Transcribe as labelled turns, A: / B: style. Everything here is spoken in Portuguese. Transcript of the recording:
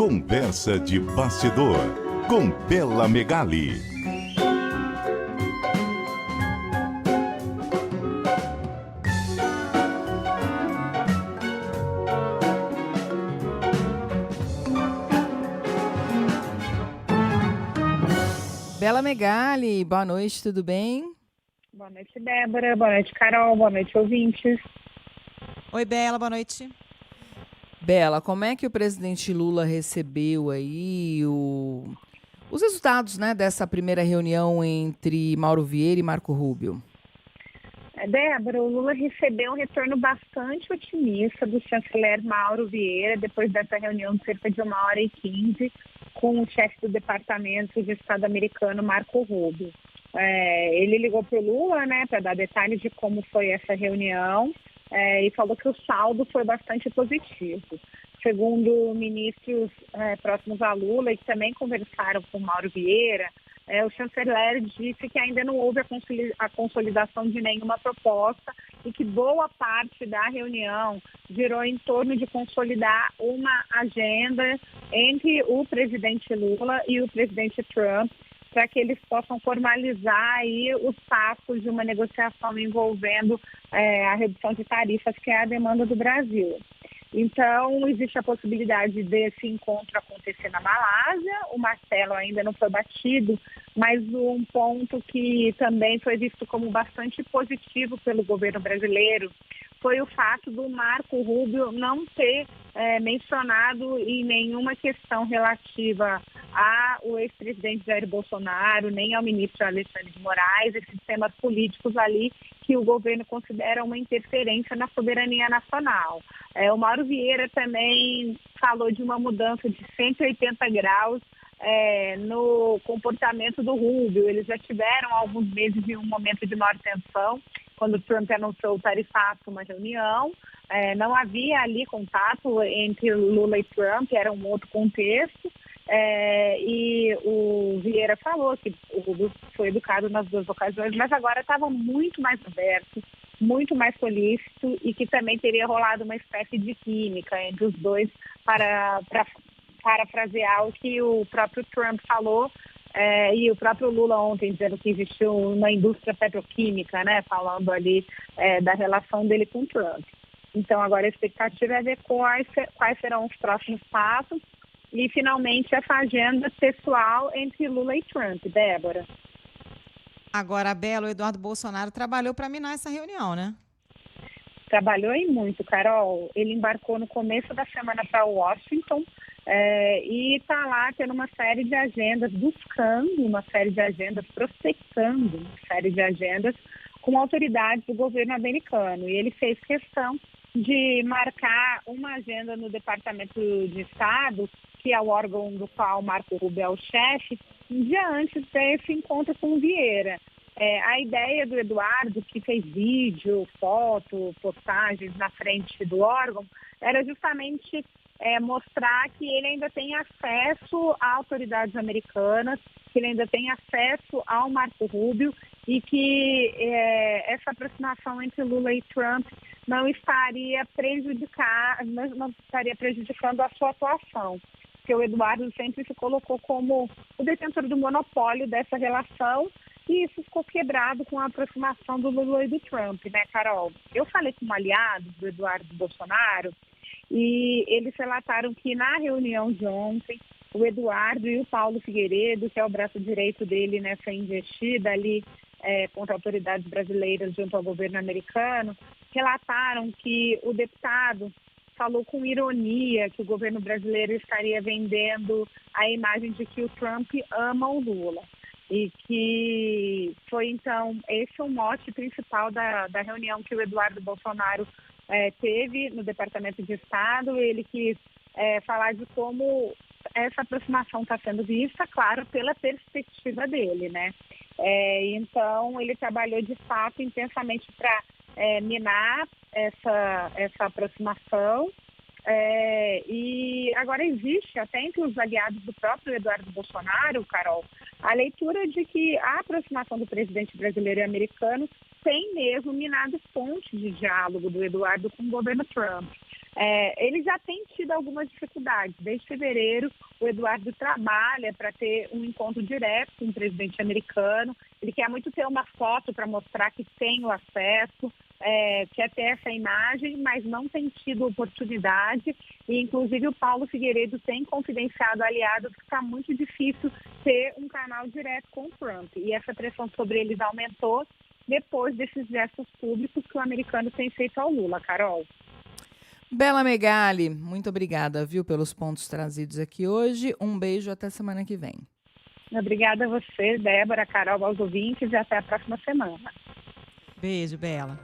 A: Conversa de bastidor com Bela Megali.
B: Bela Megali, boa noite, tudo bem?
C: Boa noite, Débora. Boa noite, Carol. Boa noite, ouvintes.
D: Oi, Bela, boa noite.
B: Bela, como é que o presidente Lula recebeu aí os resultados, né, dessa primeira reunião entre Mauro Vieira e Marco Rubio?
C: Débora, o Lula recebeu um retorno bastante otimista do chanceler Mauro Vieira depois dessa reunião de cerca de 1h15 com o chefe do Departamento de Estado americano, Marco Rubio. Ele ligou para o Lula, né, para dar detalhes de como foi essa reunião e falou que o saldo foi bastante positivo. Segundo ministros próximos a Lula e que também conversaram com Mauro Vieira, o chanceler disse que ainda não houve a consolidação de nenhuma proposta e que boa parte da reunião girou em torno de consolidar uma agenda entre o presidente Lula e o presidente Trump, para que eles possam formalizar aí os passos de uma negociação envolvendo a redução de tarifas, que é a demanda do Brasil. Então, existe a possibilidade desse encontro acontecer na Malásia. O martelo ainda não foi batido, mas um ponto que também foi visto como bastante positivo pelo governo brasileiro foi o fato do Marco Rubio não ter mencionado em nenhuma questão relativa ao ex-presidente Jair Bolsonaro, nem ao ministro Alexandre de Moraes, esses temas políticos ali que o governo considera uma interferência na soberania nacional. O Mauro Vieira também falou de uma mudança de 180 graus no comportamento do Rubio. Eles já tiveram alguns meses em um momento de maior tensão, quando o Trump anunciou o tarifaço, uma reunião. Não havia ali contato entre Lula e Trump, era um outro contexto. E o Vieira falou que o Rubio foi educado nas duas ocasiões, mas agora estava muito mais aberto, muito mais solícito, e que também teria rolado uma espécie de química entre os dois para parafrasear o que o próprio Trump falou, e o próprio Lula ontem dizendo que existiu uma indústria petroquímica, né, falando ali da relação dele com o Trump. Então agora a expectativa é ver quais serão os próximos passos e finalmente essa agenda pessoal entre Lula e Trump, Débora.
D: Agora, Bela, o Eduardo Bolsonaro trabalhou para minar essa reunião, né?
C: Trabalhou e muito, Carol. Ele embarcou no começo da semana para Washington e está lá tendo uma série de agendas, buscando uma série de agendas, prospectando uma série de agendas com autoridades do governo americano. E ele fez questão de marcar uma agenda no Departamento de Estado, que é o órgão do qual Marco Rubio é o chefe, um dia antes desse encontro com o Vieira. A ideia do Eduardo, que fez vídeo, foto, postagens na frente do órgão, era justamente mostrar que ele ainda tem acesso a autoridades americanas, que ele ainda tem acesso ao Marco Rubio e que essa aproximação entre Lula e Trump não estaria prejudicando a sua atuação. Porque o Eduardo sempre se colocou como o detentor do monopólio dessa relação, e isso ficou quebrado com a aproximação do Lula e do Trump, né, Carol? Eu falei com um aliado do Eduardo Bolsonaro e eles relataram que na reunião de ontem, o Eduardo e o Paulo Figueiredo, que é o braço direito dele nessa investida ali contra autoridades brasileiras junto ao governo americano, relataram que o deputado falou com ironia que o governo brasileiro estaria vendendo a imagem de que o Trump ama o Lula. E que foi, então, esse o mote principal da reunião que o Eduardo Bolsonaro teve no Departamento de Estado. Ele quis falar de como essa aproximação está sendo vista, claro, pela perspectiva dele, né? Então, ele trabalhou, de fato, intensamente para minar essa aproximação. E agora existe, até entre os aliados do próprio Eduardo Bolsonaro, Carol, a leitura de que a aproximação do presidente brasileiro e americano tem mesmo minado pontes de diálogo do Eduardo com o governo Trump. Ele já tem tido algumas dificuldades. Desde fevereiro, o Eduardo trabalha para ter um encontro direto com o presidente americano. Ele quer muito ter uma foto para mostrar que tem o acesso, quer ter essa imagem, mas não tem tido oportunidade. E, inclusive, o Paulo Figueiredo tem confidenciado aliados que está muito difícil ter um canal direto com o Trump. E essa pressão sobre eles aumentou depois desses gestos públicos que o americano tem feito ao Lula, Carol.
B: Bela Megali, muito obrigada, viu, pelos pontos trazidos aqui hoje. Um beijo, até semana que vem.
C: Obrigada a você, Débora, Carol, aos ouvintes, e até a próxima semana.
D: Beijo, Bela.